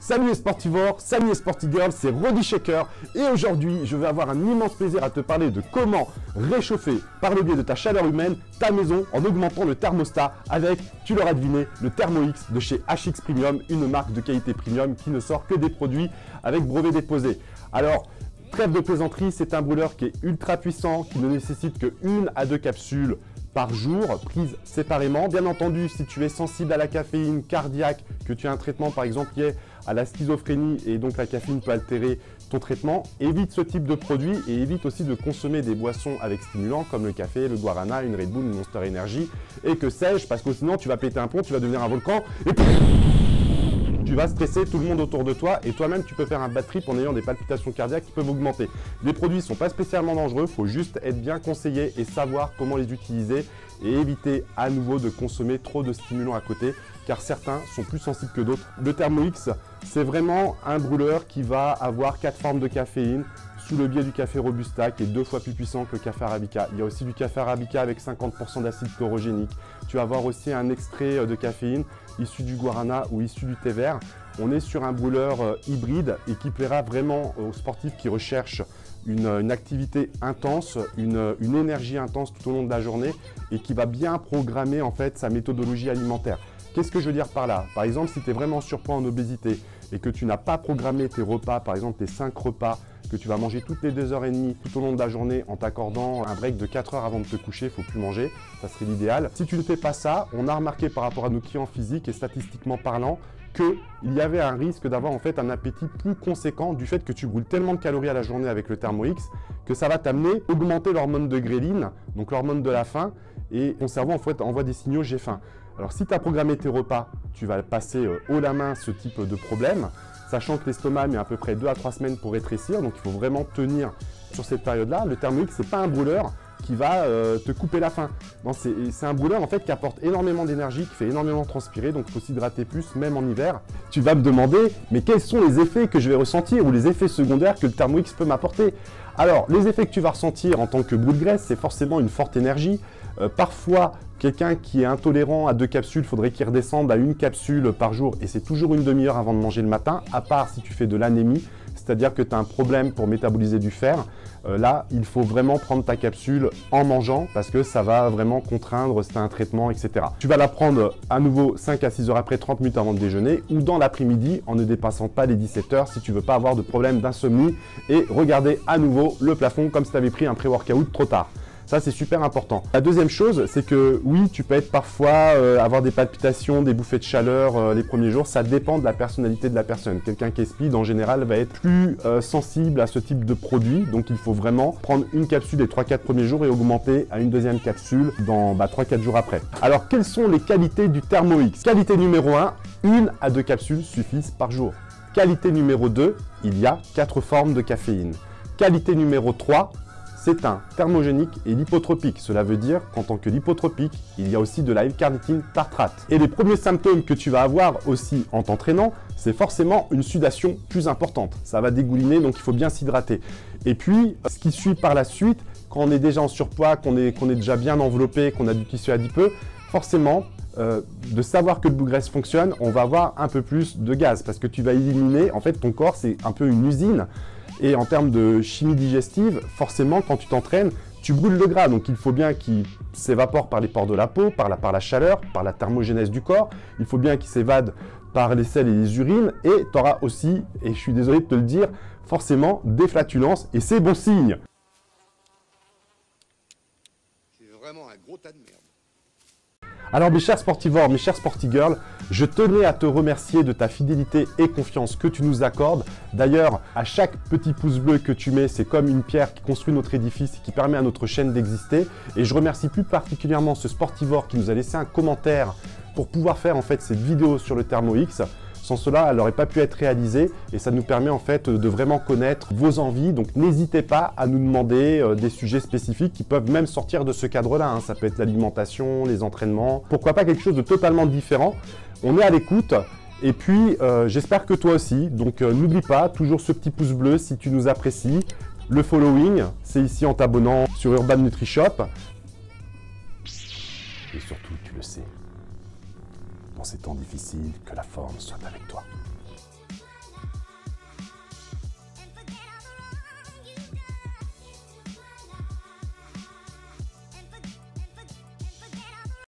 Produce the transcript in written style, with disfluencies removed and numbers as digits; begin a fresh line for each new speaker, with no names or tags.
Salut les sportivores, salut les sportigirls, c'est Rody Shaker et aujourd'hui je vais avoir un immense plaisir à te parler de comment réchauffer par le biais de ta chaleur humaine ta maison en augmentant le thermostat avec, tu l'auras deviné, le Thermomix de chez HX Premium, une marque de qualité premium qui ne sort que des produits avec brevet déposé. Alors, trêve de plaisanterie, c'est un brûleur qui est ultra puissant, qui ne nécessite que 1 à 2 capsules par jour, prises séparément. Bien entendu, si tu es sensible à la caféine, cardiaque, que tu as un traitement par exemple lié à la schizophrénie et donc la caféine peut altérer ton traitement, évite ce type de produit et évite aussi de consommer des boissons avec stimulants comme le café, le guarana, une Red Bull, une Monster Energy et que sais-je, parce que sinon tu vas péter un plomb, tu vas devenir un volcan et tu vas stresser tout le monde autour de toi et toi-même tu peux faire un bad trip en ayant des palpitations cardiaques qui peuvent augmenter. Les produits ne sont pas spécialement dangereux, il faut juste être bien conseillé et savoir comment les utiliser et éviter à nouveau de consommer trop de stimulants à côté car certains sont plus sensibles que d'autres. Le Thermomix, c'est vraiment un brûleur qui va avoir 4 formes de caféine sous le biais du café Robusta qui est 2 fois plus puissant que le café Arabica. Il y a aussi du café Arabica avec 50% d'acide chlorogénique. Tu vas avoir aussi un extrait de caféine issu du guarana ou issu du thé vert. On est sur un brûleur hybride et qui plaira vraiment aux sportifs qui recherchent une activité intense, une énergie intense tout au long de la journée et qui va bien programmer en fait sa méthodologie alimentaire. Qu'est-ce que je veux dire par là? Par exemple, si tu es vraiment en surpoids, en obésité et que tu n'as pas programmé tes repas, par exemple tes 5 repas que tu vas manger toutes les 2h30 tout au long de la journée en t'accordant un break de 4 heures avant de te coucher, il ne faut plus manger, ça serait l'idéal. Si tu ne fais pas ça, on a remarqué par rapport à nos clients physiques et statistiquement parlant qu'il y avait un risque d'avoir en fait un appétit plus conséquent du fait que tu brûles tellement de calories à la journée avec le Thermomix que ça va t'amener à augmenter l'hormone de gréline, donc l'hormone de la faim, et ton cerveau en fait envoie des signaux j'ai faim. Alors si tu as programmé tes repas, tu vas passer haut la main ce type de problème, sachant que l'estomac met à peu près 2 à 3 semaines pour rétrécir, donc il faut vraiment tenir sur cette période-là. Le Thermomix, ce n'est pas un brûleur qui va te couper la faim. C'est un brûleur en fait qui apporte énormément d'énergie, qui fait énormément transpirer, donc il faut s'hydrater plus, même en hiver. Tu vas me demander, mais quels sont les effets que je vais ressentir ou les effets secondaires que le Thermomix peut m'apporter? Alors, les effets que tu vas ressentir en tant que brûle-graisse, c'est forcément une forte énergie. Parfois, quelqu'un qui est intolérant à 2 capsules, il faudrait qu'il redescende à 1 capsule par jour et c'est toujours une demi-heure avant de manger le matin, à part si tu fais de l'anémie, c'est-à-dire que tu as un problème pour métaboliser du fer. Là, il faut vraiment prendre ta capsule en mangeant parce que ça va vraiment contraindre si tu as un traitement, etc. Tu vas la prendre à nouveau 5 à 6 heures après, 30 minutes avant de déjeuner ou dans l'après-midi en ne dépassant pas les 17 heures si tu ne veux pas avoir de problème d'insomnie et regarder à nouveau le plafond comme si tu avais pris un pré-workout trop tard. Ça, c'est super important. La deuxième chose, c'est que oui, tu peux être parfois avoir des palpitations, des bouffées de chaleur les premiers jours. Ça dépend de la personnalité de la personne. Quelqu'un qui est speed, en général, va être plus sensible à ce type de produit. Donc, il faut vraiment prendre une capsule les 3-4 premiers jours et augmenter à une deuxième capsule dans 3-4 jours après. Alors, quelles sont les qualités du Thermomix? Qualité numéro 1, 1 à 2 capsules suffisent par jour. Qualité numéro 2, il y a 4 formes de caféine. Qualité numéro 3, c'est un thermogénique et lipotropique. Cela veut dire qu'en tant que lipotropique, il y a aussi de la L-carnitine tartrate. Et les premiers symptômes que tu vas avoir aussi en t'entraînant, c'est forcément une sudation plus importante. Ça va dégouliner, donc il faut bien s'hydrater. Et puis, ce qui suit par la suite, quand on est déjà en surpoids, qu'on est déjà bien enveloppé, qu'on a du tissu adipeux, forcément, de savoir que le bout-graisse fonctionne, on va avoir un peu plus de gaz parce que tu vas éliminer, en fait, ton corps, c'est un peu une usine. Et en termes de chimie digestive, forcément, quand tu t'entraînes, tu brûles le gras. Donc, il faut bien qu'il s'évapore par les pores de la peau, par la chaleur, par la thermogénèse du corps. Il faut bien qu'il s'évade par les selles et les urines. Et tu auras aussi, et je suis désolé de te le dire, forcément des flatulences. Et c'est bon signe.
C'est vraiment un gros tas de merde.
Alors mes chers sportivores, mes chers sportigirls, je tenais à te remercier de ta fidélité et confiance que tu nous accordes. D'ailleurs, à chaque petit pouce bleu que tu mets, c'est comme une pierre qui construit notre édifice et qui permet à notre chaîne d'exister. Et je remercie plus particulièrement ce sportivore qui nous a laissé un commentaire pour pouvoir faire en fait cette vidéo sur le Thermomix. Sans cela, elle n'aurait pas pu être réalisée et ça nous permet en fait de vraiment connaître vos envies. Donc n'hésitez pas à nous demander des sujets spécifiques qui peuvent même sortir de ce cadre-là. Ça peut être l'alimentation, les entraînements, pourquoi pas quelque chose de totalement différent. On est à l'écoute et puis j'espère que toi aussi. Donc n'oublie pas, toujours ce petit pouce bleu si tu nous apprécies. Le following, c'est ici en t'abonnant sur Urban NutriShop. Et surtout, tu le sais, dans ces temps difficiles, que la forme soit avec toi.